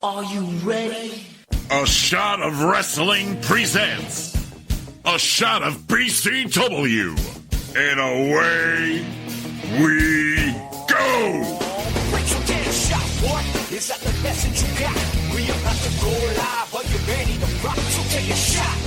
Are you ready? A Shot of Wrestling presents A Shot of BCW. And away we go. Raise your damn shot, boy. Is that the message you got? We about to go live. Are you ready to rock? So take a shot.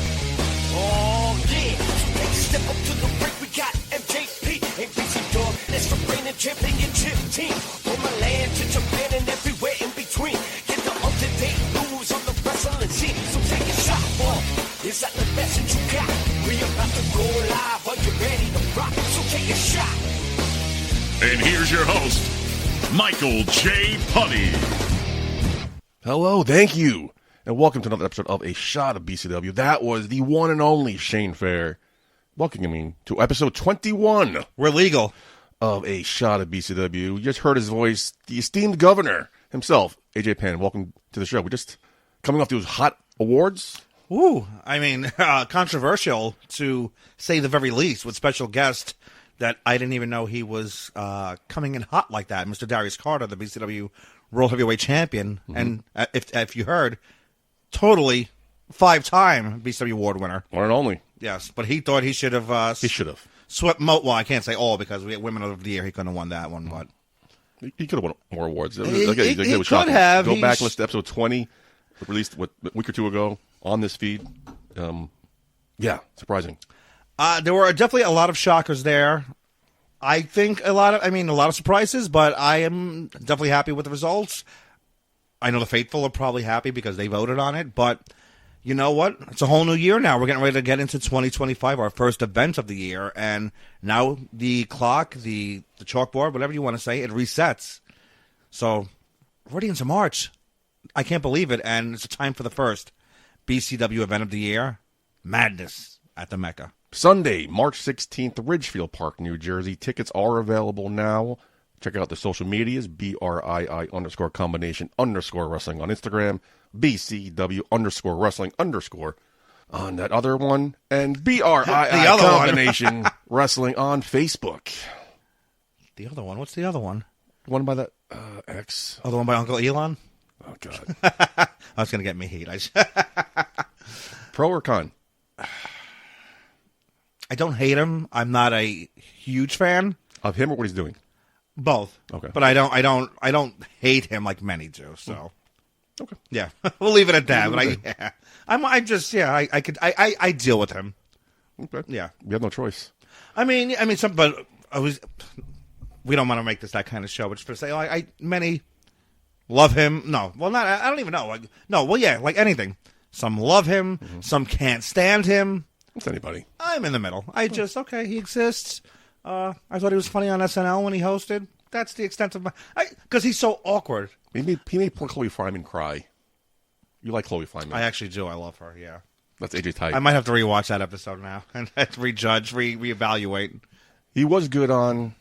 Oh, yeah. So take a step up to the break. We got MJP and BCW. That's the reigning championship team. From Milan to Japan and everywhere in between. Get the up-to-date news on the wrestling scene. So take a shot, boy. Is that the message you got? We about to go live. Are you ready to rock? So take a shot. And here's your host, Michael J. Putty. Hello, thank you, and welcome to another episode of A Shot of BCW. That was the one and only Shane Fair. Welcoming me to episode 21. We're legal. Of A Shot of BCW. You just heard his voice, the esteemed governor himself, AJ Penn. Welcome to the show. We're just coming off those hot awards. Ooh, I mean, controversial to say the very least, with special guest that I didn't even know he was coming in hot like that. Mr. Darius Carter, the BCW World Heavyweight Champion, and if you heard, totally 5-time BCW Award winner. One and only. Yes, but he thought he should have. He should have. Swept well, I can't say all because we had Women of the Year. He couldn't have won that one, but He could have won more awards. He could have. Go back and listen to episode 20, released a week or two ago on this feed. Yeah, surprising. There were definitely a lot of shockers there. I think a lot of surprises, but I am definitely happy with the results. I know the faithful are probably happy because they voted on it, but you know what? It's a whole new year now. We're getting ready to get into 2025, our first event of the year, and now the clock, the chalkboard, whatever you want to say, it resets. So, we're already into March. I can't believe it, and it's time for the first BCW event of the year, Madness at the Mecca. Sunday, March 16th, Ridgefield Park, New Jersey. Tickets are available now. Check out the social medias, BRII_combination_wrestling on Instagram, BCW_wrestling_ on that other one, and BRII combination wrestling on Facebook. The other one? What's the other one? One by that X. Oh, the one by Uncle Elon? Oh, God. I was going to get me heat. Pro or con? I don't hate him. I'm not a huge fan Of him or what he's doing? Both. Okay. But I don't hate him like many do. So. Okay. Yeah. We'll leave it at that. But I deal with him. Okay. Yeah. We have no choice. We don't want to make this that kind of show, but just to say, many love him. No, well, not. I don't even know. Like anything. Some love him. Mm-hmm. Some can't stand him. It's anybody. I'm in the middle. He exists. I thought he was funny on SNL when he hosted. That's the extent of my... Because he's so awkward. He made poor Chloe Fineman cry. You like Chloe Fineman. I actually do. I love her, yeah. That's AJ type. I might have to rewatch that episode now and rejudge, reevaluate. He was good on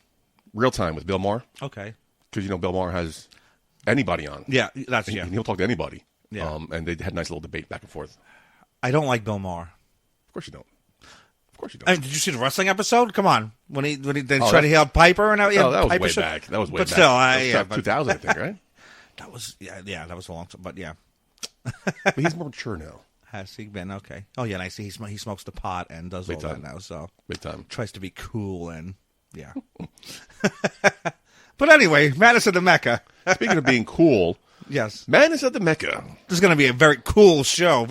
Real Time with Bill Maher. Okay. Because, Bill Maher has anybody on. Yeah, And he'll talk to anybody. Yeah. And they had a nice little debate back and forth. I don't like Bill Maher. Of course you don't. Did you see the wrestling episode? Come on, when they tried to help Piper and that was way back. That was way but back. Still, that was 2000, I think, right? That was that was a long time. But yeah, but he's more mature now. Has he been okay? Oh yeah, and I see he smokes the pot and does big all time. that now. So big time tries to be cool and yeah. But anyway, Madness at the Mecca. Speaking of being cool, yes, Madness at the Mecca. This is going to be a very cool show.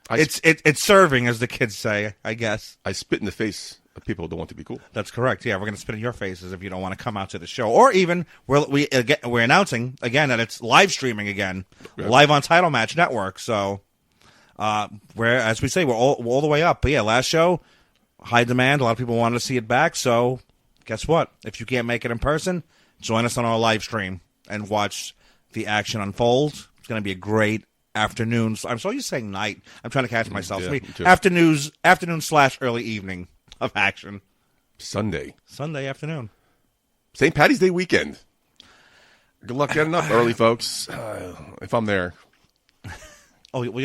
It's serving, as the kids say, I guess. I spit in the face of people who don't want to be cool. That's correct. Yeah, we're going to spit in your faces if you don't want to come out to the show. Or even, we're announcing, again, that it's live streaming again. Yeah. Live on Title Match Network. So, as we say, we're all the way up. But yeah, last show, high demand. A lot of people wanted to see it back. So, guess what? If you can't make it in person, join us on our live stream and watch the action unfold. It's going to be a great afternoons. I'm so used to saying night. I'm trying to catch myself. Yeah, afternoon/early evening of action. Sunday afternoon. St. Patty's Day weekend. Good luck getting up early, folks. If I'm there. Oh, well,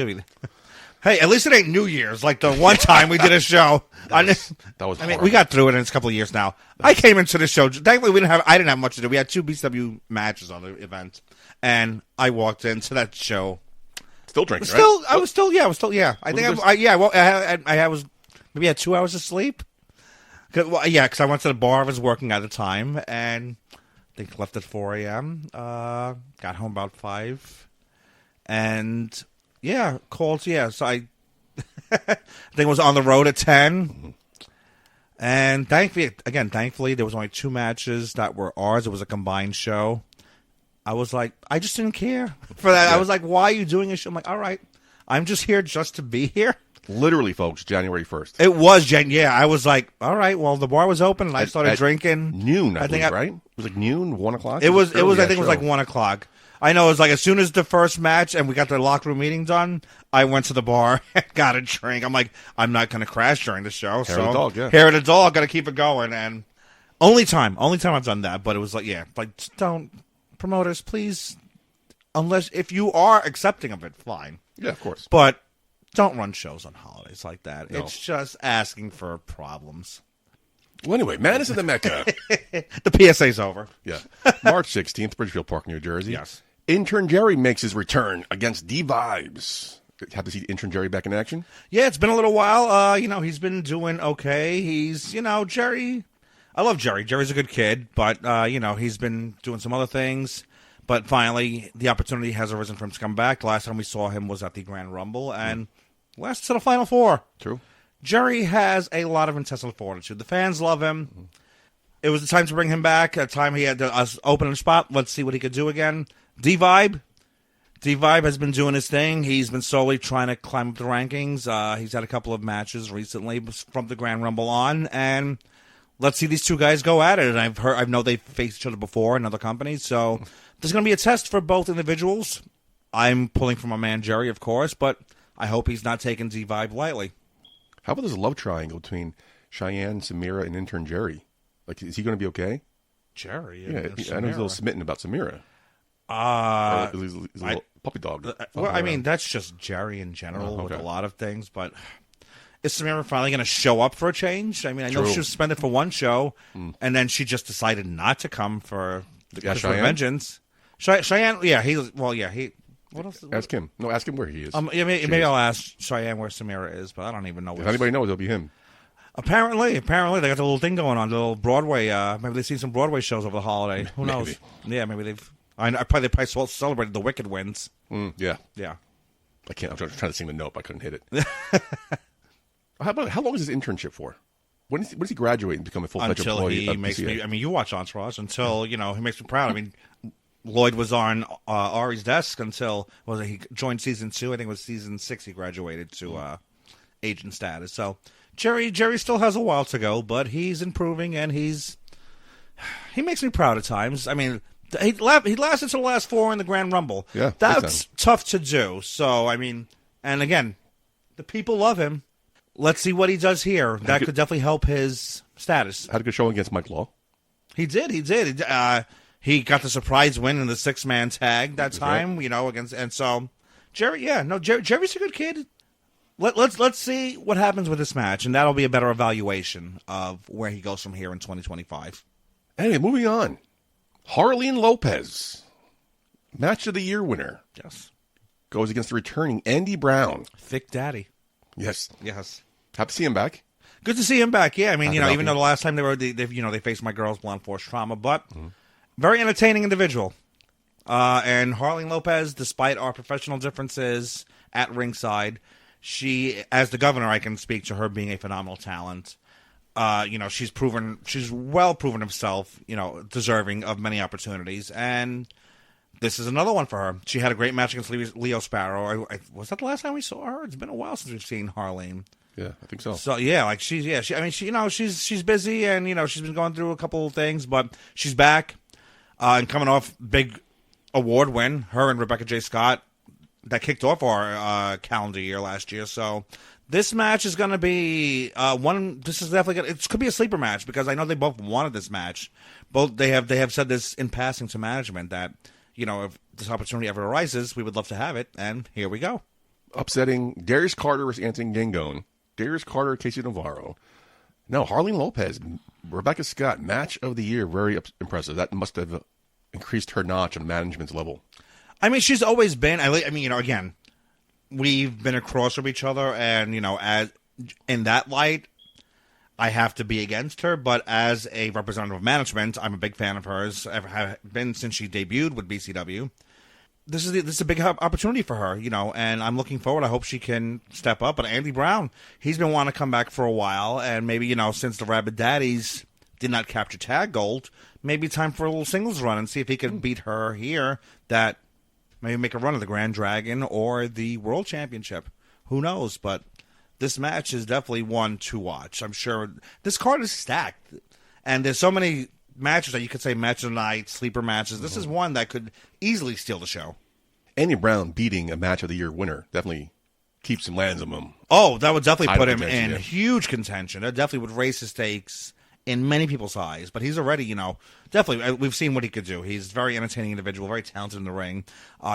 Hey, at least it ain't New Year's like the one time we did a show. That was I mean, horrible. we got through it, and it's a couple of years now. I came into the show. Thankfully, I didn't have much to do. We had 2 BCW matches on the event, and I walked into that show. Still drinking, Still, right? I was still. I think I was maybe had 2 hours of sleep. Because I went to the bar I was working at the time, and I think left at 4 a.m. Got home about 5, and called. So I think I was on the road at 10, and thankfully there was only 2 matches that were ours. It was a combined show. I was like, I just didn't care for that. Yeah. I was like, why are you doing a show? I'm like, all right, I'm just here just to be here. Literally, folks, January 1st. It was I was like, all right, well, the bar was open, and I started drinking. Noon, I think, right? It was like noon, 1 o'clock? It was. I think it was like 1 o'clock. I know it was like as soon as the first match and we got the locker room meeting done, I went to the bar and got a drink. I'm like, I'm not going to crash during the show. Hair of the dog, yeah. Hair of the dog, got to keep it going. And only time I've done that, but it was like, don't, promoters, please, if you are accepting of it, fine. Yeah, of course. But don't run shows on holidays like that. No. It's just asking for problems. Well, anyway, Madness at the Mecca. The PSA's over. Yeah. March 16th, Bridgefield Park, New Jersey. Yes. Intern Jerry makes his return against D-Vibes. Have to see Intern Jerry back in action? Yeah, it's been a little while. He's been doing okay. He's, Jerry. I love Jerry. Jerry's a good kid, but, he's been doing some other things. But finally, the opportunity has arisen for him to come back. The last time we saw him was at the Grand Rumble, and last to the Final Four. True. Jerry has a lot of intestinal fortitude. The fans love him. It was the time to bring him back. A time he had us open a spot. Let's see what he could do again. D-Vibe has been doing his thing. He's been slowly trying to climb up the rankings. He's had a couple of matches recently from the Grand Rumble on, and let's see these 2 guys go at it. And I know they've faced each other before in other companies, so there's going to be a test for both individuals. I'm pulling for my man Jerry, of course, but I hope he's not taking D-Vibe lightly. How about this love triangle between Cheyenne, Samira, and Intern Jerry? Like, is he going to be okay? Jerry? Yeah, I know he's a little smitten about Samira. He's a little puppy dog. That's just Jerry in general with a lot of things, but is Samira finally going to show up for a change? I mean, I know she was suspended for 1 show, and then she just decided not to come for the Vengeance. Cheyenne, what else? Ask him. No, ask him where he is. Maybe I'll ask Cheyenne where Samira is, but I don't even know. If anybody knows, it'll be him. Apparently, they got the little thing going on, the little Broadway. Maybe they've seen some Broadway shows over the holiday. Who knows? Yeah, maybe they've. I probably celebrated the Wicked wins. Yeah. I can't. I'm trying to sing the note, but I couldn't hit it. How long is his internship for? When does he graduate and become a full-fledged employee? Until he makes me. I mean, you watch Entourage until he makes me proud. I mean, Lloyd was on Ari's desk until he joined season 2. I think it was season 6 he graduated to agent status. So Jerry still has a while to go, but he's improving and he makes me proud at times. I mean, he lasted to the last 4 in the Grand Rumble. Yeah, that's tough to do. So I mean, and again, the people love him. Let's see what he does here. That could definitely help his status. Had a good showing against Mike Law. He did. He got the surprise win in the 6-man tag that time, against, and so Jerry, Jerry's a good kid. Let's see what happens with this match, and that'll be a better evaluation of where he goes from here in 2025. Anyway, moving on. Harleen Lopez, match of the year winner. Yes. Goes against the returning Andy Brown. Thick Daddy. Yes. Yes. Happy to see him back. Good to see him back. Yeah, I mean, even though the last time they faced my girls' blunt force trauma, but very entertaining individual. And Harleen Lopez, despite our professional differences at ringside, she, as the governor, I can speak to her being a phenomenal talent. She's well proven herself, deserving of many opportunities, and this is another one for her. She had a great match against Leo Sparrow. Was that the last time we saw her? It's been a while since we've seen Harleen. Yeah, I think so. So yeah, she's busy and she's been going through a couple of things, but she's back and coming off big award win. Her and Rebecca J. Scott that kicked off our calendar year last year. So this match is going to be one. This is definitely it could be a sleeper match because I know they both wanted this match. Both they have said this in passing to management that if this opportunity ever arises, we would love to have it, and here we go. upsetting Darius Carter versus Anthony Gangone. Darius Carter, Casey Navarro. No, Harleen Lopez, Rebecca Scott, match of the year. Very impressive. That must have increased her notch on management's level. I mean, she's always been. Again, we've been across from each other, and as in that light, I have to be against her. But as a representative of management, I'm a big fan of hers. I've been since she debuted with BCW. This is a big opportunity for her, and I'm looking forward. I hope she can step up. But Andy Brown, he's been wanting to come back for a while, and maybe since the Rabbit Daddies did not capture tag gold, maybe time for a little singles run and see if he can beat her here. That maybe make a run of the Grand Dragon or the World Championship. Who knows? But this match is definitely one to watch. I'm sure this card is stacked, and there's so many matches that you could say match of the night, sleeper matches. This is one that could easily steal the show. Andy Brown beating a match of the year winner definitely keeps him, lands him. Oh, that would definitely put him in yeah. huge contention. That definitely would raise his stakes in many people's eyes. But he's already, definitely, we've seen what he could do. He's a very entertaining individual, very talented in the ring.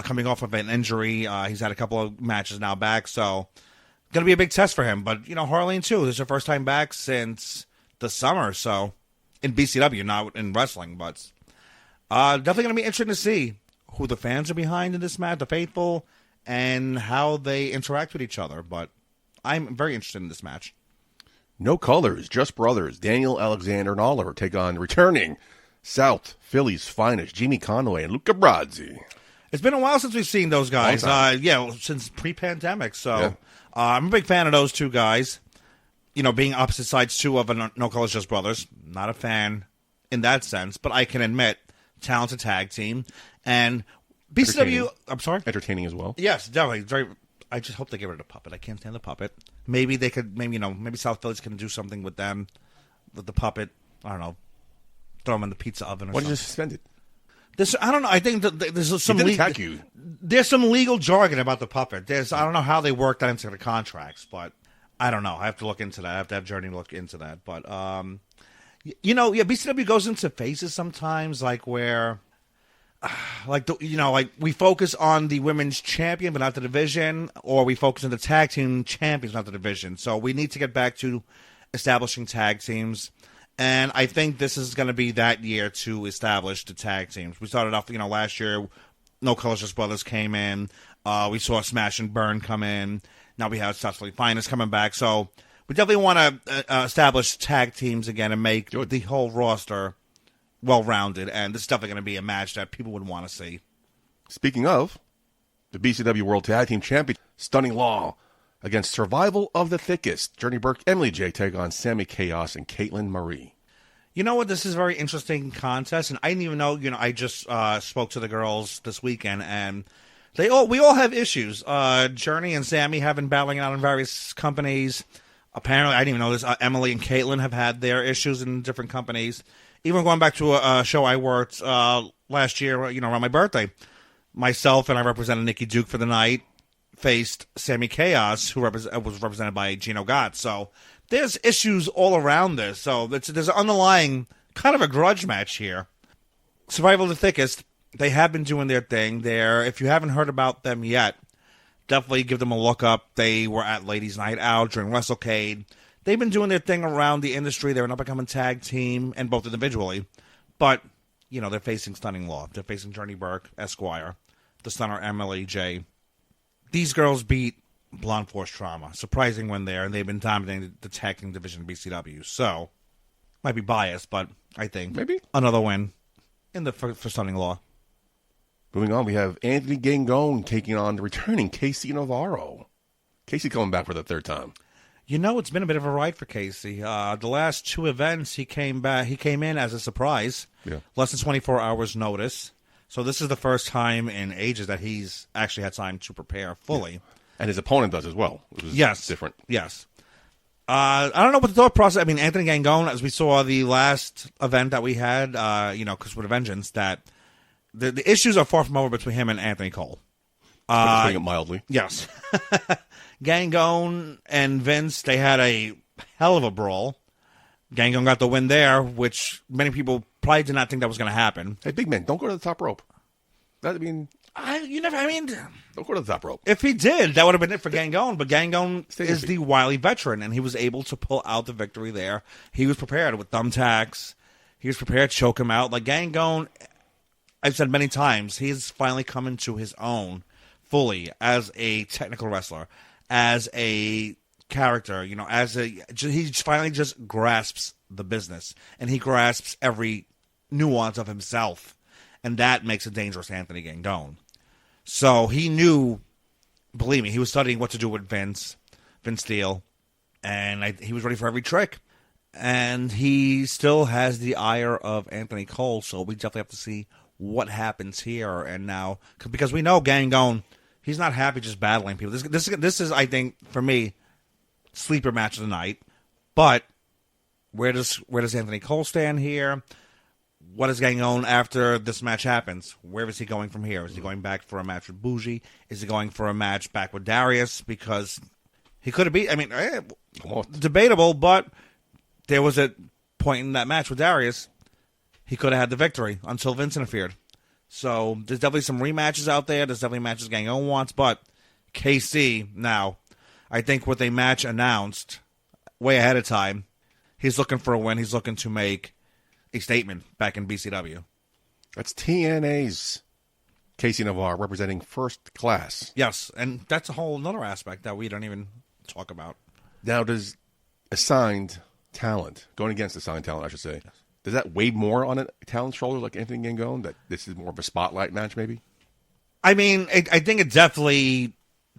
Coming off of an injury, he's had a couple of matches now back, so going to be a big test for him. But, Harleen, too, this is her first time back since the summer, so in BCW, not in wrestling, but definitely going to be interesting to see who the fans are behind in this match, the faithful, and how they interact with each other. But I'm very interested in this match. No colors, just brothers. Daniel Alexander and Oliver take on returning South Philly's finest, Jimmy Conway and Luca Brasi. It's been a while since we've seen those guys. Since pre-pandemic. So yeah. I'm a big fan of those two guys. Being opposite sides, too, of a No Colors, Just Brothers. Not a fan in that sense, but I can admit, talented tag team. And BCW, I'm sorry? Entertaining as well. Yes, definitely. I just hope they get rid of the puppet. I can't stand the puppet. Maybe they could, maybe South Philly's can do something with them, with the puppet. I don't know. Throw them in the pizza oven or Why something. did you suspend it? I don't know. I think that there's some attack you. There's some legal jargon about the puppet. I don't know how they work that into the contracts, but I don't know. I have to look into that. I have to have Journey look into that. But BCW goes into phases sometimes, like where, we focus on the women's champion but not the division, or we focus on the tag team champions, not the division. So we need to get back to establishing tag teams. And I think this is going to be that year to establish the tag teams. We started off, last year, No Colors Just Brothers came in. We saw Smash and Burn come in. Now we have South Philly Finest coming back. So we definitely want to establish tag teams again and make the whole roster well-rounded. And this is definitely going to be a match that people would want to see. Speaking of, the BCW World Tag Team Champion, Stunning Law, against Survival of the Thickest. Journey Burke, Emily J. take on Sammy Chaos and Caitlin Marie. You know what? This is a very interesting contest, and I didn't even know. I just spoke to the girls this weekend, and we all have issues. Journey and Sammy have been battling out in various companies. Apparently, I didn't even know this. Emily and Caitlin have had their issues in different companies. Even going back to a show I worked last year, around my birthday, myself and I represented Nikki Duke for the night. Faced Sammy Chaos, who was represented by Gino Gott. So there's issues all around this. So there's an underlying kind of a grudge match here. Survival of the Thickest, they have been doing their thing there. If you haven't heard about them yet, definitely give them a look up. They were at Ladies Night Out during WrestleCade. They've been doing their thing around the industry. They're an up-and-coming tag team, and both individually. But, they're facing Stunning Law. They're facing Journey Burke, Esquire, the stunner Emily J. These girls beat Blonde Force Trauma. Surprising win there, and they've been dominating the tag team division in BCW. So, might be biased, but I think maybe another win for Stunning Law. Moving on, we have Anthony Gangone taking on the returning Casey Navarro. Casey coming back for the third time. It's been a bit of a ride for Casey. The last two events, he came in as a surprise. Yeah. Less than 24 hours notice. So this is the first time in ages that he's actually had time to prepare fully. Yeah. And his opponent does as well, which is different. Yes. I don't know what the thought process. I mean, Anthony Gangone, as we saw the last event that we had, because with a Vengeance, that the issues are far from over between him and Anthony Cole. Putting it mildly. Yes. Gangone and Vince, they had a hell of a brawl. Gangone got the win there, which many people probably did not think that was going to happen. Hey, big man, don't go to the top rope. Don't go to the top rope. If he did, that would have been it for Gangone. But Gangone Stay is with the wily veteran, and he was able to pull out the victory there. He was prepared with thumbtacks. He was prepared to choke him out. Like Gangone, I've said many times, he's finally come into his own fully as a technical wrestler, as a character. He finally just grasps the business, and he grasps every nuance of himself, and that makes a dangerous Anthony Gangone. So he knew, believe me, he was studying what to do with Vince Steele, and he was ready for every trick. And he still has the ire of Anthony Cole, so we definitely have to see what happens here. And now, because we know Gangone, he's not happy just battling people. This is, I think, for me, sleeper match of the night. But where does Anthony Cole stand here? What is Gangone after this match happens? Where is he going from here? Is he going back for a match with Bougie? Is he going for a match back with Darius? Because he could have beat. Debatable, but there was a point in that match with Darius. He could have had the victory until Vince interfered. So there's definitely some rematches out there. There's definitely matches Gangone wants, but KC now, I think with a match announced way ahead of time, he's looking for a win. He's looking to make a statement back in BCW. That's TNA's Casey Navarro representing First Class. Yes, and that's a whole another aspect that we don't even talk about. Now, does assigned talent, going against assigned talent, I should say, does that weigh more on a talent's shoulder like Anthony Gangone, that this is more of a spotlight match maybe? I mean, I think it definitely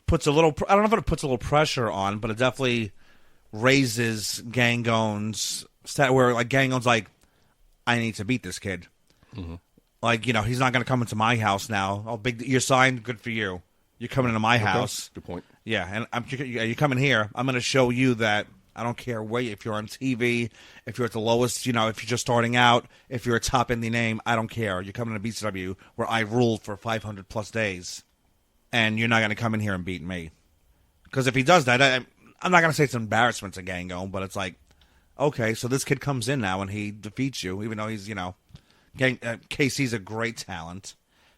puts a little, I don't know if it puts a little pressure on, but it definitely raises Gangone's stat where like Gangone's like, I need to beat this kid. Mm-hmm. Like, he's not going to come into my house now. Oh, you're signed, good for you. You're coming into my house. Good point. Yeah, and you're coming here. I'm going to show you that I don't care if you're on TV, if you're at the lowest, if you're just starting out, if you're a top indie name, I don't care. You're coming to BCW where I ruled for 500 plus days, and you're not going to come in here and beat me. Because if he does that, I'm not going to say it's an embarrassment to Gangone, but it's like, okay, so this kid comes in now and he defeats you, even though he's, KC's a great talent,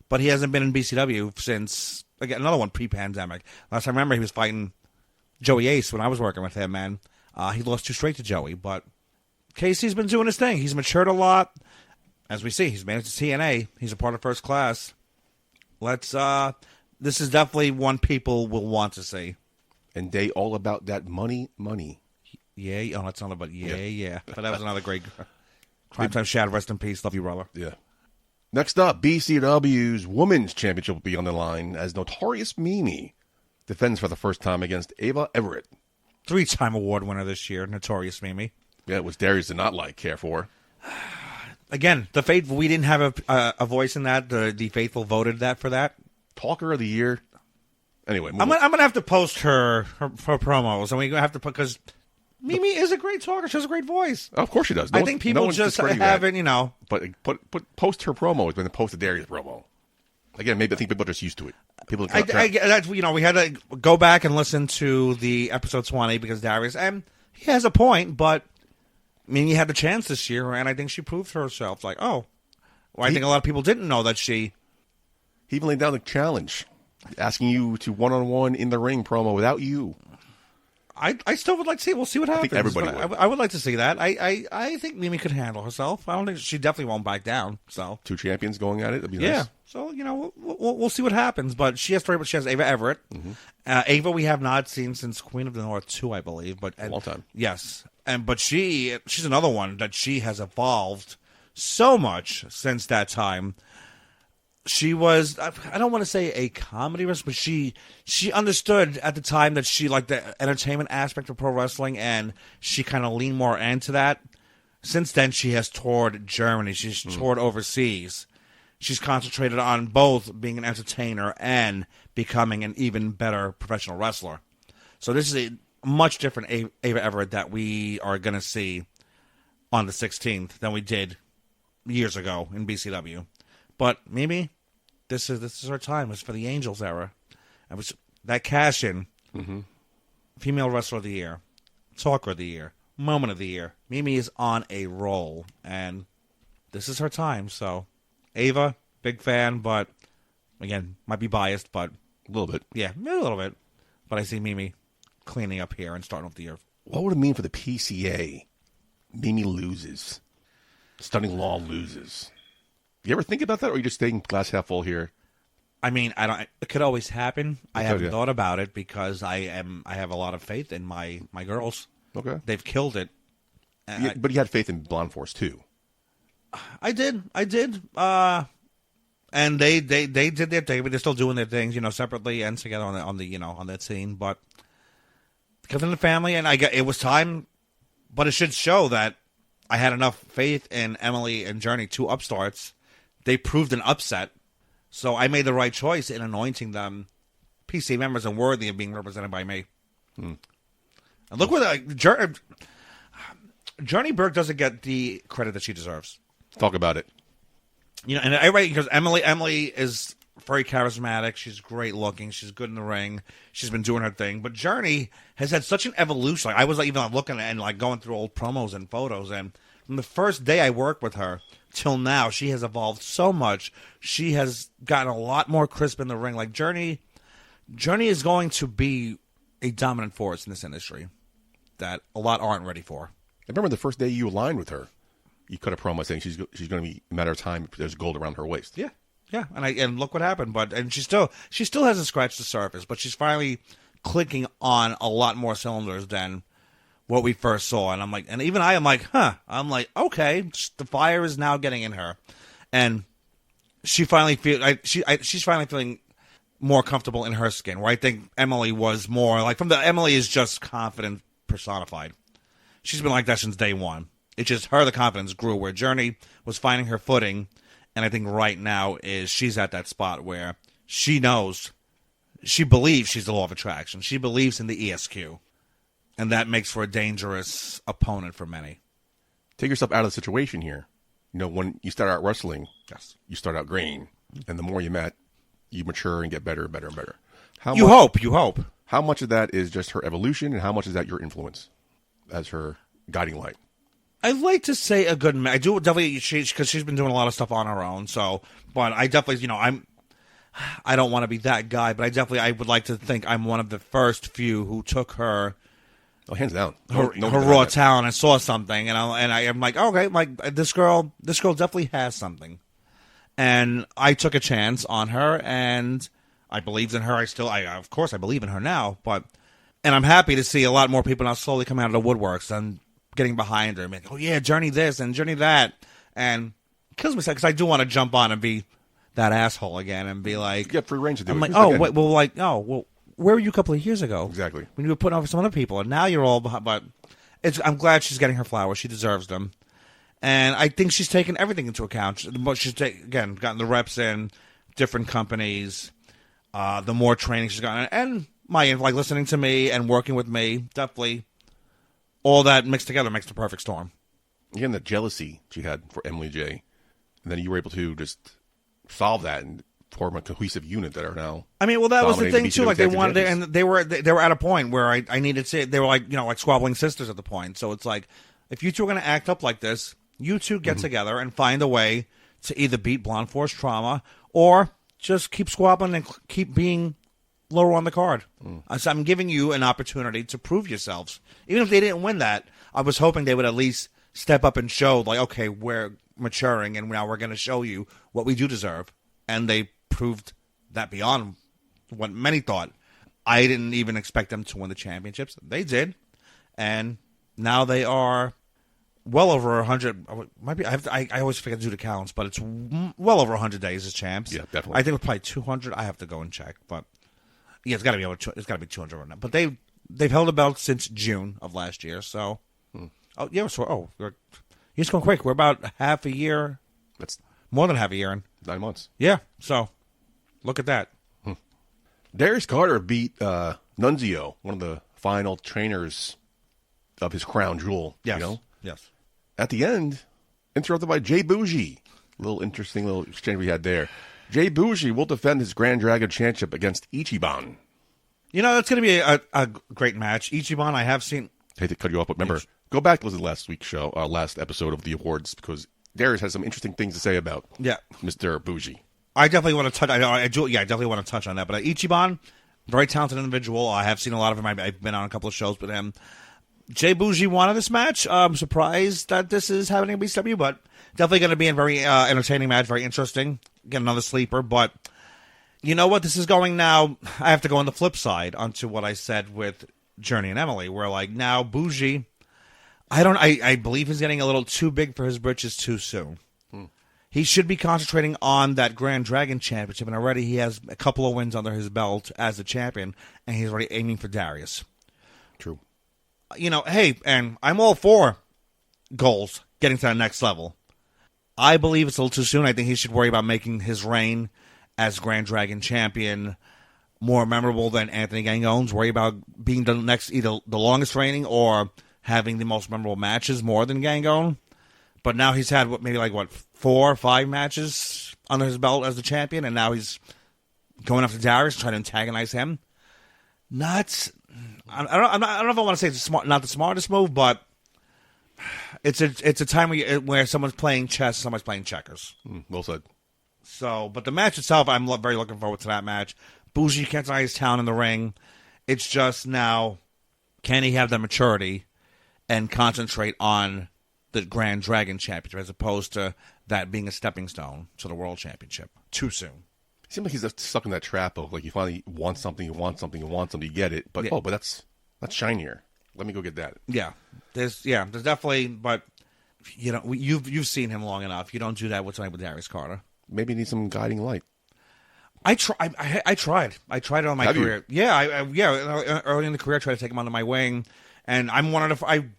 but he hasn't been in BCW since, again, another one pre-pandemic. Last time I remember he was fighting Joey Ace when I was working with him, man. He lost 2 straight to Joey, but KC's been doing his thing. He's matured a lot. As we see, he's managed to TNA. He's a part of First Class. This is definitely one people will want to see. And they all about that money. Yeah, oh, that's not about yeah. But that was another great Crime Time Shad. Rest in peace. Love you, brother. Yeah. Next up, BCW's Women's Championship will be on the line as Notorious Mimi defends for the first time against Ava Everett. 3-time award winner this year, Notorious Mimi. Yeah, it was Darius did not care for. Again, the faithful, we didn't have a voice in that. The faithful voted for that. Talker of the year. Anyway, I'm gonna have to post her promos, and we're gonna have to put, because Mimi is a great talker. She has a great voice. Oh, of course she does. I think people just haven't, But post her promo when they post the Darius promo. Again, maybe I think people are just used to it. People, we had to go back and listen to the episode 20 because Darius, and he has a point, but Mimi had the chance this year, and I think she proved herself. Like, I think a lot of people didn't know that she. He even laid down the challenge, asking you to one-on-one in the ring promo without you. I still would like to see. We'll see what happens. I think everybody would. I would like to see that. I think Mimi could handle herself. I don't think she definitely won't back down. So 2 champions going at it. That'd be nice. Yeah. So we'll see what happens. But she has Ava Everett. Mm-hmm. Ava we have not seen since Queen of the North 2, I believe. But a long time. Yes, but she's another one that she has evolved so much since that time. She was, I don't want to say a comedy wrestler, but she understood at the time that she liked the entertainment aspect of pro wrestling, and she kind of leaned more into that. Since then, she has toured Germany. She's toured overseas. She's concentrated on both being an entertainer and becoming an even better professional wrestler. So this is a much different Ava Everett that we are going to see on the 16th than we did years ago in BCW. But Mimi, this is her time. It's for the Angels era. It was that cash-in. Mm-hmm. Female Wrestler of the Year, Talker of the Year, Moment of the Year. Mimi is on a roll, and this is her time. So, Ava, big fan, but Again, might be biased, but A little bit. yeah, a little bit. But I see Mimi cleaning up here and starting off the year. What would it mean for the PCA? Mimi loses. Stunning Law loses. You ever think about that, or are you just staying glass half full here? I mean, I don't. It could always happen. I haven't yeah. thought about it because I have a lot of faith in my girls. Okay. They've killed it. But you had faith in Blonde Force too. I did. And they did their thing, but they're still doing their things, separately and together on that scene. But because in the family, and it was time. But it should show that I had enough faith in Emily and Journey, two upstarts. They proved an upset, so I made the right choice in anointing them PC members and worthy of being represented by me. And look what Journey Burke doesn't get the credit that she deserves. Talk about it. And everybody, because Emily is very charismatic. She's great looking. She's good in the ring. She's been doing her thing. But Journey has had such an evolution. I was even looking and going through old promos and photos. And from the first day I worked with her till now, she has evolved so much. She has gotten a lot more crisp in the ring. Like Journey is going to be a dominant force in this industry that a lot aren't ready for. I remember the first day you aligned with her. You cut a promo saying she's going to be a matter of time. There's gold around her waist. Yeah. Yeah, and look what happened. And she still hasn't scratched the surface, but she's finally clicking on a lot more cylinders than what we first saw. And I'm like, and even I am like, I'm like, okay, the fire is now getting in her, and she finally she's finally feeling more comfortable in her skin. Where I think Emily was more like Emily is just confident personified. She's been like that since day one. It's just her, the confidence grew. Where Journey was finding her footing. And I think right now she's at that spot where she knows, she believes she's the law of attraction. She believes in the ESQ. And that makes for a dangerous opponent for many. Take yourself out of the situation here. When you start out wrestling, Yes. you start out green. And the more you mature and get better and better and better. You hope. How much of that is just her evolution, and how much is that your influence as her guiding light? I'd like to say a good. I do definitely because she's been doing a lot of stuff on her own. So, but I definitely, I don't want to be that guy, but I would like to think I'm one of the first few who took her. Oh, hands down, her raw talent and saw something, and I'm like, okay, like this girl definitely has something, and I took a chance on her, and I believed in her. Of course, I believe in her now, and I'm happy to see a lot more people now slowly come out of the woodworks and getting behind her, like, oh yeah, Journey this and Journey that, and it kills me because I do want to jump on and be that asshole again and be like, you get free range to do I'm it. like, where were you a couple of years ago? Exactly. When you were putting over some other people, and now you're all behind. But I'm glad she's getting her flowers. She deserves them, and I think she's taken everything into account. She's gotten the reps in different companies, the more training she's gotten, and listening to me and working with me, definitely. All that mixed together makes the perfect storm. Again, the jealousy she had for Emily J. And then you were able to just solve that and form a cohesive unit that are now. I mean, well, that was the thing too. Like they wanted it, champions. and they were at a point where I needed to. They were like squabbling sisters at the point. So it's like, if you two are going to act up like this, you two get together and find a way to either beat Blonde Force Trauma or just keep squabbling and keep being lower on the card. So I'm giving you an opportunity to prove yourselves. Even if they didn't win that, I was hoping they would at least step up and show, like, okay, we're maturing and now we're going to show you what we do deserve. And they proved that beyond what many thought. I didn't even expect them to win the championships. They did. And now they are well over 100. I always forget to do the counts, but it's well over 100 days as champs. Yeah, definitely. I think it's probably 200. I have to go and check, but yeah, it's got to be it's got to be 200 right now. But they've held the belt since June of last year. So, you're just going quick. We're about half a year. That's more than half a year in 9 months. Yeah. So, look at that. Darius Carter beat Nunzio, one of the final trainers of his crown jewel. Yes. Yes. At the end, interrupted by Jay Bougie. Interesting little exchange we had there. Jay Bougie will defend his Grand Dragon Championship against Ichiban. That's going to be a great match. Ichiban, I have seen. I hate to cut you off, but remember, go back to listen to last week's show, last episode of the awards, because Darius has some interesting things to say about Mr. Bougie. I definitely want to touch. I definitely want to touch on that. But Ichiban, very talented individual. I have seen a lot of him. I've been on a couple of shows with him. Jay Bougie wanted this match. I'm surprised that this is happening at BCW, but definitely going to be a very entertaining match, very interesting. Get another sleeper, but you know what? This is going now. I have to go on the flip side onto what I said with Journey and Emily, where like now Bougie, I believe he's getting a little too big for his britches too soon. He should be concentrating on that Grand Dragon Championship, and already he has a couple of wins under his belt as a champion, and he's already aiming for Darius. True. You know, hey, and I'm all for goals, getting to that next level. I believe it's a little too soon. I think he should worry about making his reign as Grand Dragon Champion more memorable than Anthony Gangone's. Worry about being the next, either the longest reigning or having the most memorable matches more than Gangone. But now he's had, maybe 4 or 5 matches under his belt as the champion, and now he's going after Darius, trying to antagonize him. I don't know if I want to say it's not the smartest move, but it's a time where someone's playing chess, someone's playing checkers. Well said. So, but the match itself, I'm very looking forward to that match. Bougie can't deny his talent in the ring. It's just now, can he have the maturity and concentrate on the Grand Dragon Championship as opposed to that being a stepping stone to the World Championship too soon? It seems like he's just stuck in that trap of like you finally want something, you get it, but but that's shinier. Let me go get that. Yeah, there's definitely, but you know, you've seen him long enough. You don't do that with somebody with Darius Carter. Maybe need some guiding light. I tried it on my career. Early in the career, I tried to take him under my wing, and I'm one of the. I'm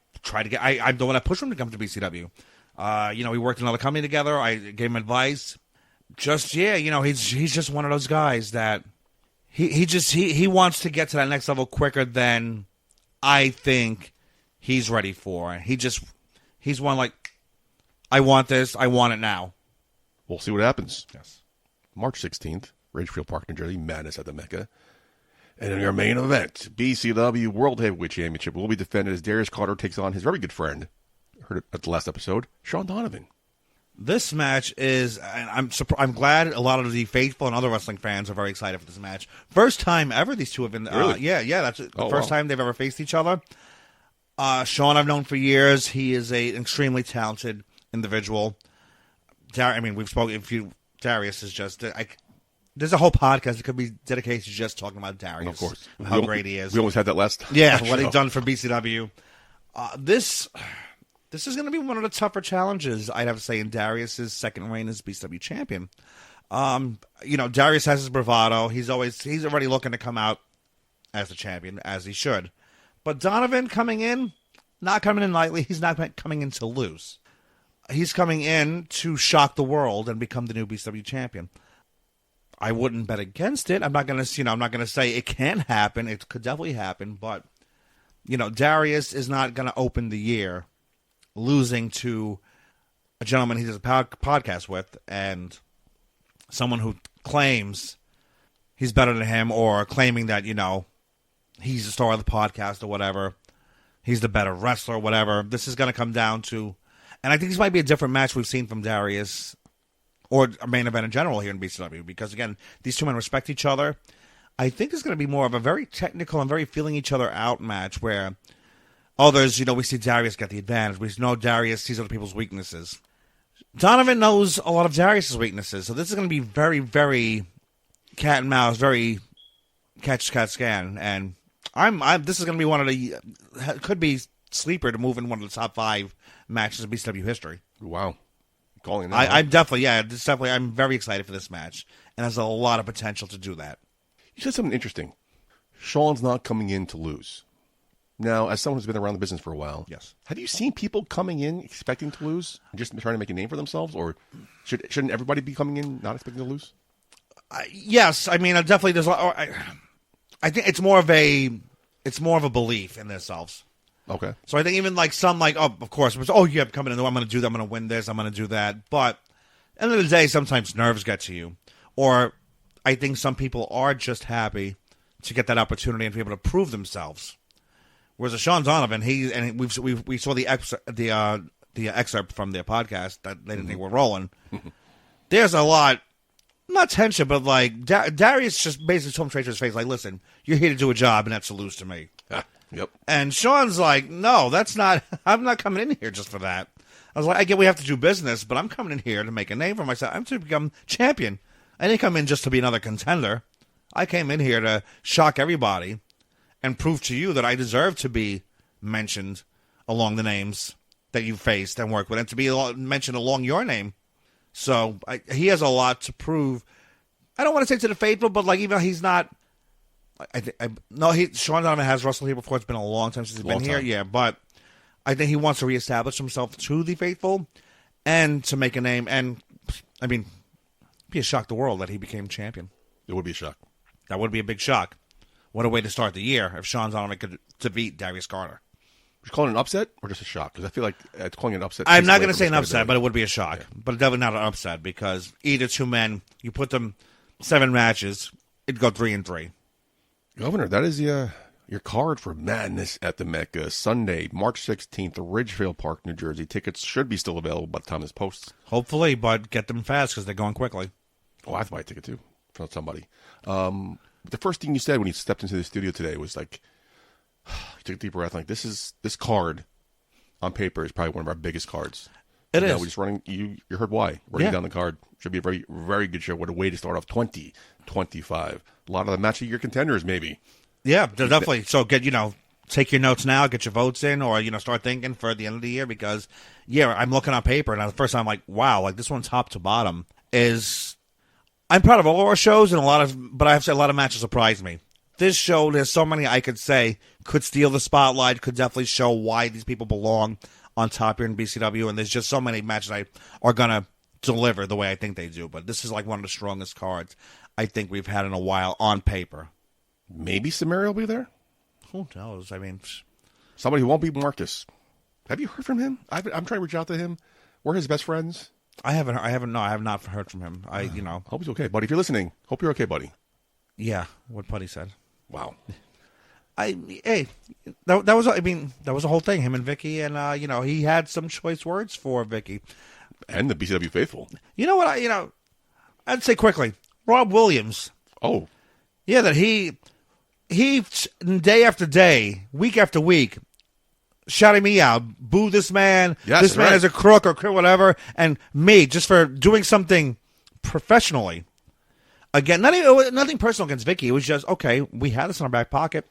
the one that pushed him to come to BCW. We worked in another company together. I gave him advice. He's just one of those guys that he wants to get to that next level quicker than I think he's ready for. He's one like, I want this. I want it now. We'll see what happens. Yes. March 16th, Ridgefield Park, New Jersey, Madness at the Mecca. And in our main event, BCW World Heavyweight Championship will be defended as Darius Carter takes on his very good friend, heard it at the last episode, Shawn Donavan. This match is, I'm glad a lot of the faithful and other wrestling fans are very excited for this match. First time ever these two have been, really? That's the first time they've ever faced each other. Shawn I've known for years. He is an extremely talented individual. We've spoken, Darius is just, there's a whole podcast that could be dedicated to just talking about Darius. Of course. How great he is. We almost had that last time. Yeah, what he's done for BCW. This is going to be one of the tougher challenges, I'd have to say, in Darius' second reign as BCW champion. Darius has his bravado. He's already looking to come out as the champion, as he should. But Donavan not coming in lightly. He's not coming in to lose. He's coming in to shock the world and become the new BCW champion. I wouldn't bet against it. I'm not going to say it can't happen. It could definitely happen, but Darius is not going to open the year losing to a gentleman he does a podcast with and someone who claims he's better than him or claiming that, he's the star of the podcast or whatever. He's the better wrestler or whatever. This is going to come down to, and I think this might be a different match we've seen from Darius or a main event in general here in BCW because, again, these two men respect each other. I think it's going to be more of a very technical and very feeling each other out match where others, we see Darius get the advantage. We know Darius sees other people's weaknesses. Donavan knows a lot of Darius' weaknesses, so this is going to be very, very cat and mouse, very catch scan, and this is going to be one of the could be sleeper to move in one of the top 5 matches of BCW history. Wow. Calling that. I'm very excited for this match, and has a lot of potential to do that. You said something interesting. Shawn's not coming in to lose. Now, as someone who's been around the business for a while, yes, have you seen people coming in expecting to lose, just trying to make a name for themselves, or shouldn't everybody be coming in not expecting to lose? Yes, definitely. There's. I think it's more of a belief in themselves. Okay. So I think even of course, I'm coming in, I'm going to do that, I'm going to win this, I'm going to do that. But at the end of the day, sometimes nerves get to you. Or I think some people are just happy to get that opportunity and to be able to prove themselves. Whereas Shawn Donavan, we saw the excerpt from their podcast that they didn't think were rolling. There's a lot not tension, but like Darius just basically told him straight to his face, like, listen, you're here to do a job, and that's to lose to me. Yep. And Shawn's like, no, that's not. I'm not coming in here just for that. I was like, I get we have to do business, but I'm coming in here to make a name for myself. I'm to become champion. I didn't come in just to be another contender. I came in here to shock everybody and prove to you that I deserve to be mentioned along the names that you faced and worked with, and to be mentioned along your name. So he has a lot to prove. I don't want to say to the faithful, but like even he's not. Shawn Donavan has wrestled here before. It's been a long time since he's been here. Yeah, but I think he wants to reestablish himself to the faithful and to make a name. And I mean, it'd be a shock to the world that he became champion. It would be a shock. That would be a big shock. What a way to start the year if Shawn Donavan could defeat Darius Carter. You're calling it an upset or just a shock? Because I feel like it's calling it an upset. I'm not going to say an upset, but it would be a shock. Yeah. But definitely not an upset because either two men, you put them 7 matches, it'd go 3-3. Governor, that is your card for Madness at the Mecca. Sunday, March 16th, Ridgefield Park, New Jersey. Tickets should be still available by the time this posts. Hopefully, but get them fast because they're going quickly. Oh, I have to buy a ticket too from somebody. The first thing you said when you stepped into the studio today was like, you took a deep breath. Like this card on paper is probably one of our biggest cards. It is. We're just running. You heard why? Running down the card should be a very, very good show. What a way to start off 2025. A lot of the match of your contenders, maybe. Yeah, definitely. So take your notes now, get your votes in, or start thinking for the end of the year because I'm looking on paper and the first time I'm like, wow, like this one top to bottom is. I'm proud of all our shows and but I have to say a lot of matches surprised me. This show, there's so many I could say could steal the spotlight, could definitely show why these people belong on top here in BCW, and there's just so many matches I are going to deliver the way I think they do. But this is like one of the strongest cards I think we've had in a while on paper. Maybe Samaria will be there? Who knows? I mean, somebody who won't be Marcus. Have you heard from him? I'm trying to reach out to him. We're his best friends. I have not heard from him. Hope he's okay, buddy. If you're listening, hope you're okay, buddy. Yeah, what Putty said. Wow. That was a whole thing. Him and Vicky, and he had some choice words for Vicky, and the BCW faithful. You know what? I'd say quickly, Rob Williams. Oh, yeah, that he day after day, week after week, shouting me out, boo this man. Yes, this man is a crook or whatever, and me just for doing something professionally. Again, nothing personal against Vicky. It was just okay. We had this in our back pocket.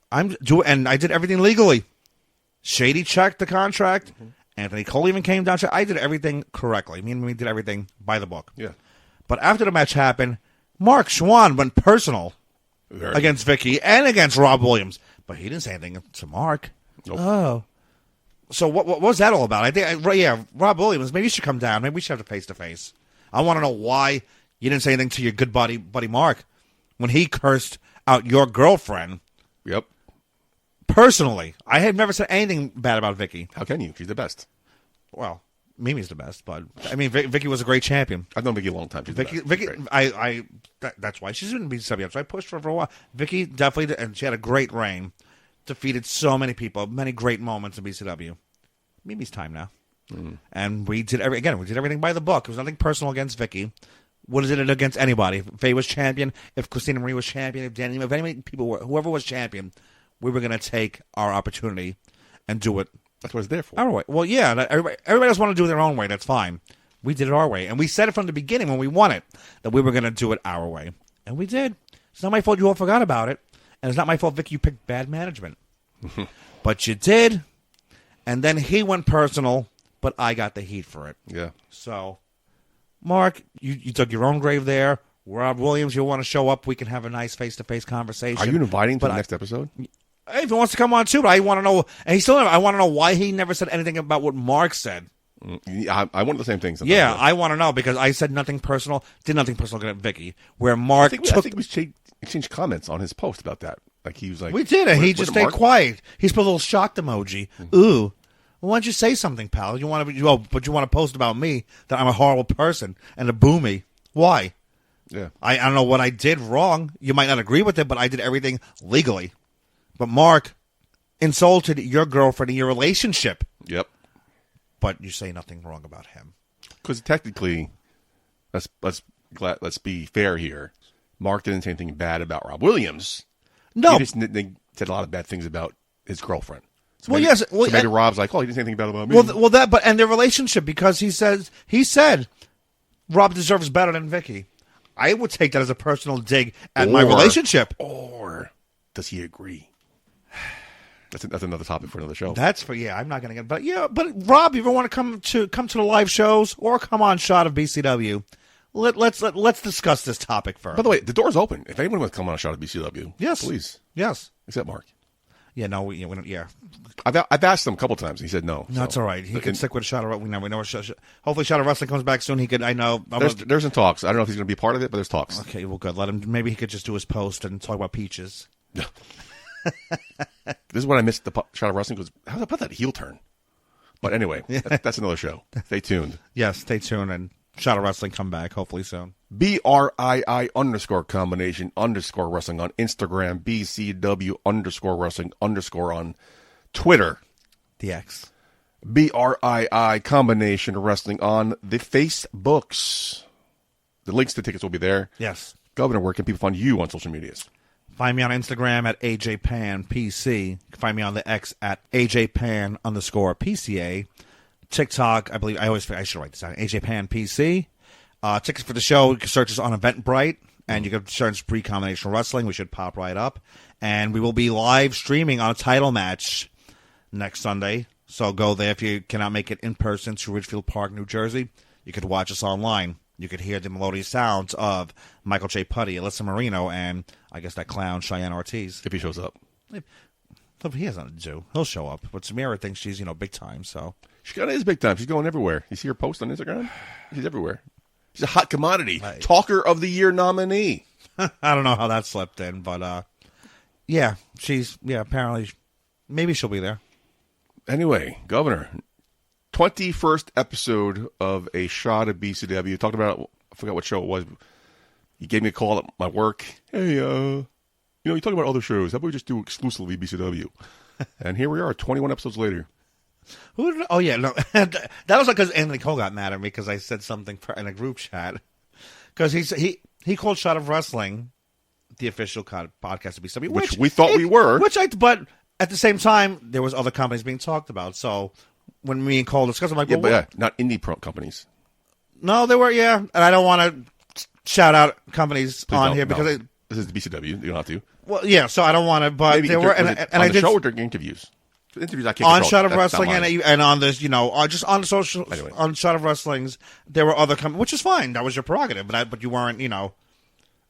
And I did everything legally. Shady checked the contract. Mm-hmm. Anthony Cole even came down. I did everything correctly. Me and me did everything by the book. Yeah. But after the match happened, Mark Shawn went personal against Vicky and against Rob Williams. But he didn't say anything to Mark. Nope. Oh. So what was that all about? I think, Rob Williams, maybe you should come down. Maybe we should have a face-to-face. I want to know why you didn't say anything to your good buddy Mark when he cursed out your girlfriend. Yep. Personally, I have never said anything bad about Vicky. How can you? She's the best. Well, Mimi's the best, but I mean, Vicky was a great champion. I've known Vicky a long time. She's Vicky, that's why she's been BCW. So I pushed for a while. Vicky definitely, and she had a great reign. Defeated so many people, many great moments in BCW. Mimi's time now, and we did everything by the book. It was nothing personal against Vicky. What is it against anybody? If Faye was champion, if Christina Marie was champion, if Danny, if any people were, whoever was champion, we were going to take our opportunity and do it. That's what it's there for. Our way. Well, yeah, everybody does want to do it their own way. That's fine. We did it our way. And we said it from the beginning when we won it that we were going to do it our way. And we did. It's not my fault you all forgot about it. And it's not my fault, Vic, you picked bad management. But you did. And then he went personal, but I got the heat for it. Yeah. So, Mark, you dug your own grave there. Rob Williams, you want to show up, we can have a nice face-to-face conversation. Are you inviting to the next episode? If he wants to come on too, but I want to know, and I want to know why he never said anything about what Mark said. I want the same things. Yeah, I want to know because I said nothing personal, did nothing personal against Vicky. Where Mark I think we exchanged comments on his post about that. Like he was like, we did, and he just stayed quiet. He's put a little shocked emoji. Mm-hmm. Ooh, well, why don't you say something, pal? But you want to post about me that I'm a horrible person and to boo me? Why? Yeah, I don't know what I did wrong. You might not agree with it, but I did everything legally. But Mark insulted your girlfriend in your relationship. Yep. But you say nothing wrong about him. Because technically, let's let's be fair here. Mark didn't say anything bad about Rob Williams. No. He just said a lot of bad things about his girlfriend. So Well, maybe, yes. So maybe Rob's like, oh, he didn't say anything bad about me. Well, and their relationship, because he said Rob deserves better than Vicky. I would take that as a personal dig at my relationship. Or does he agree? That's another topic for another show. I'm not going to get. But Rob, you ever want to come to the live shows or come on Shot of BCW? Let's discuss this topic first. By the way, the door's open. If anyone wants to come on a Shot of BCW, yes, please, yes, except Mark. Yeah, no, we don't. Yeah, I've asked him a couple times. And he said no. No, that's all right. He can stick with a Shot of. We know. Hopefully, Shot of Wrestling comes back soon. He could. I know. There's some talks. I don't know if he's going to be a part of it, but there's talks. Okay, well, good. Let him. Maybe he could just do his post and talk about peaches. This is what I missed the Shot of Wrestling because how about that heel turn? But anyway, that's another show. Stay tuned. Yes, stay tuned and Shot of Wrestling come back hopefully soon. BRII_combination_ wrestling on Instagram. BCW _wrestling _ on Twitter. The X. BRII combination wrestling on the Facebooks. The links to tickets will be there. Yes. Governor, where can people find you on social medias? Find me on Instagram at AJPanPC. You can find me on the X at AJPan_PCA. TikTok, I believe, I should write this down, AJPanPC. Tickets for the show, you can search us on Eventbrite, and you can search Pre-Combination Wrestling. We should pop right up. And we will be live streaming on a title match next Sunday. So go there if you cannot make it in person to Ridgefield Park, New Jersey. You could watch us online. You could hear the melodious sounds of Michael J. Putty, Alyssa Marino, and I guess that clown Cheyenne Ortiz. If he shows up. If he has nothing to do, he'll show up. But Samira thinks she's, big time, so. She kind of is big time. She's going everywhere. You see her post on Instagram? She's everywhere. She's a hot commodity. Right. Talker of the Year nominee. I don't know how that slipped in, but apparently, maybe she'll be there. Anyway, Governor, 21st episode of A Shot of BCW. You talked about, I forgot what show it was. You gave me a call at my work. Hey, you talk about other shows. How about we just do exclusively BCW? And here we are, 21 episodes later. Oh, yeah. No, that was because Anthony Cole got mad at me because I said something in a group chat. Because he called Shot of Wrestling the official podcast of BCW. Which we thought we were. But at the same time, there was other companies being talked about. So when me and Cole discussed, I'm like, not indie companies. No, they were, yeah. And I don't want to shout out companies on here because this is the BCW. You don't have to. Well, yeah. So I don't want to. But there were, and I did show or during interviews. Interviews I can't on Shot of Wrestling and on this, just on the social on Shot of Wrestling's, there were other companies, which is fine. That was your prerogative, but you weren't,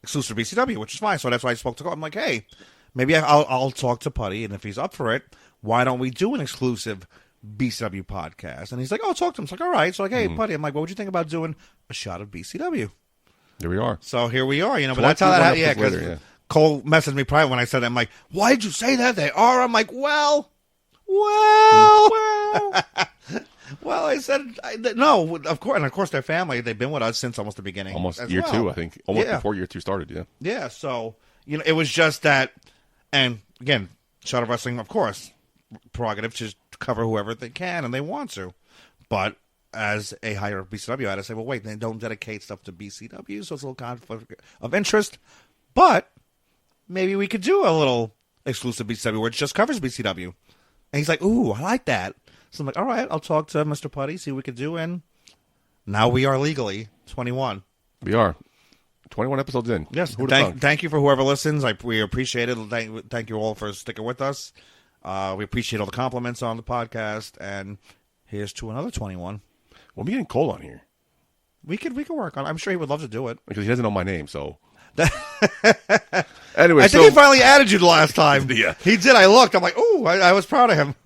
exclusive to BCW, which is fine. So that's why I spoke to Cole. I'm like, hey, maybe I'll talk to Putty, and if he's up for it, why don't we do an exclusive BCW podcast? And he's like, oh, talk to him. It's like, all right. So like, hey, Putty, I'm like, what would you think about doing a Shot of BCW? There we are. So here we are. But that's how that happened. Yeah, because Cole messaged me prior when I said that. I'm like, why did you say that? They are. I'm like, well. Well, I said no. Of course, and of course, their family. They've been with us since almost the beginning. Almost year two, I think. Almost before year two started. Yeah. Yeah. So it was just that, and again, Shot of Wrestling, of course, prerogative to cover whoever they can and they want to, but as a higher BCW, I had to say, well, wait, they don't dedicate stuff to BCW, so it's a little conflict of interest. But maybe we could do a little exclusive BCW where it just covers BCW. And he's like, ooh, I like that. So I'm like, all right, I'll talk to Mr. Putty, see what we could do. And now we are legally 21. We are. 21 episodes in. Yes. Thank you for whoever listens. We appreciate it. Thank you all for sticking with us. We appreciate all the compliments on the podcast. And here's to another 21. Well, me and Cole on here. We could work on it. I'm sure he would love to do it. Because he doesn't know my name, so... Anyway, I think he finally added you the last time. Yeah. He did. I looked. I'm like, ooh, I was proud of him.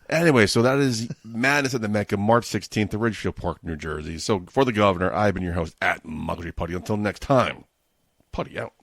Anyway, so that is Madness at the Mecca, March 16th, at Ridgefield Park, New Jersey. So for the Governor, I've been your host at Michael J. Putty. Until next time, Putty out.